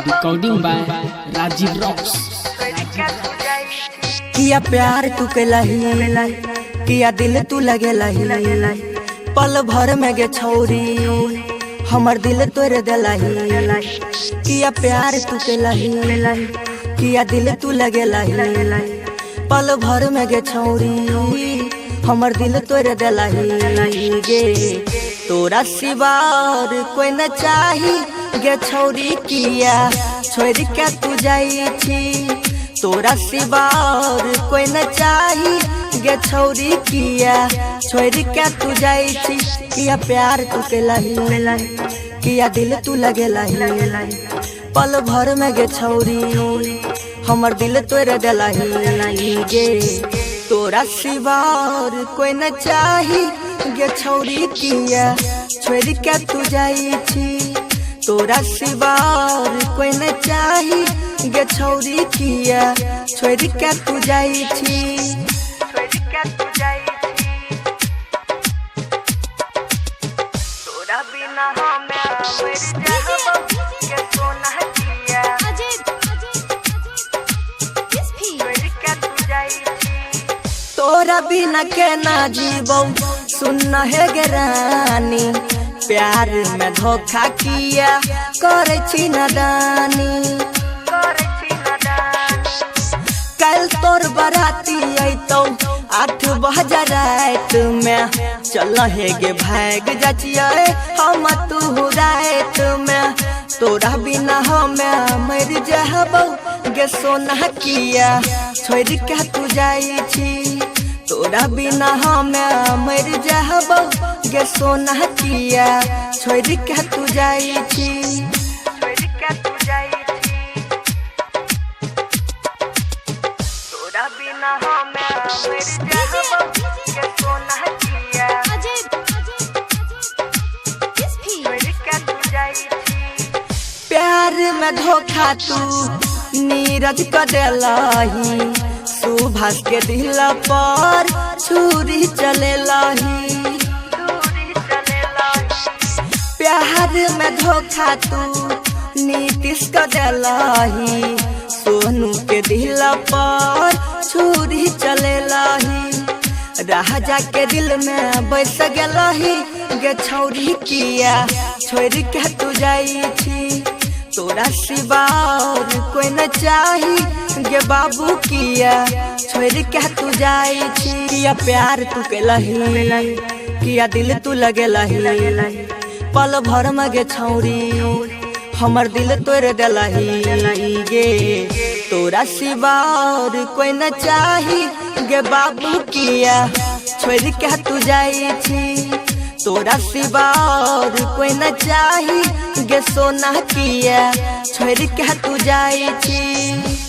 Recording by Rajiv rocks. किया प्यार तू के लही, किया दिल तू लगे लही, पल भर में गे छौरी हमर दिल तोड़ दिलही। किया प्यार तू के लही, किया दिल तू लगे लही, पल भर में गे छौरी हमर दिल तोड़ दिलही। गे तोरा सिवा और कोई न चाही गे छौरी, किया छोड़ के तू जाई छी। तोरा सिवा और कोई न चाही गे छौरी, किया छोड़ के तू जाई छी। किया प्यार तू के लही, किया दिल तू लगे लही, पल भर में गे छौरी हमर दिल तोड़ दिलही। गे तोरा सिवा और कोई न चाही गे छौरी, किया छोड़ के तू जाई छी। तोरा सिवा और कोई न चाही गे छौरी, किया छोड़ के तू जाई छी। तोरा बिना हमें मर जाबो के सोना किया, छोड़ के तू जाई छी। तोरा बिना के ना जीबो सुन है गे रानी, प्यार में धोखा किया करे छी नादानी। कल तोर बराती अतो 8 बजे रात में, चल हे गे भाग जाचिए हम तू रात में। तोरा बिना हमें मर जाबो गे सोना किया, छोड़ के तू जाई छी। तोरा बिना हमें मर जाबो गे सोना किया, छोड़ के तू जाई छी। तोरा बिना हमें मर जाबो गे सोना किया, छोड़ के तू जाई छी। प्यार में धोखा तू नीरज कर देलही, सुभाष के दिल पर छुरी चले लही। प्यार में धोखा तू नीतीश कर देलही, सोनू के दिल पर छुरी चले लही। राजा के दिल में बैस गेलही गे छौरी, किया छोड़ के तू जाई छी। तोरा सिवा और कोई न चाही गे बाबू, किया छोड़ के तू जाई छी। किया प्यार तू के लही, किया दिल तू लगे लही, पल भर में गे छौरी हमर दिल तोड़ दिलही। गे तोरा सिवा और कोई न चाही गे बाबू, किया छोड़ के तू जाई छी। तोरा सिवा और कोई न चाही गे सोना, किया छोड़ के तू जाई छी।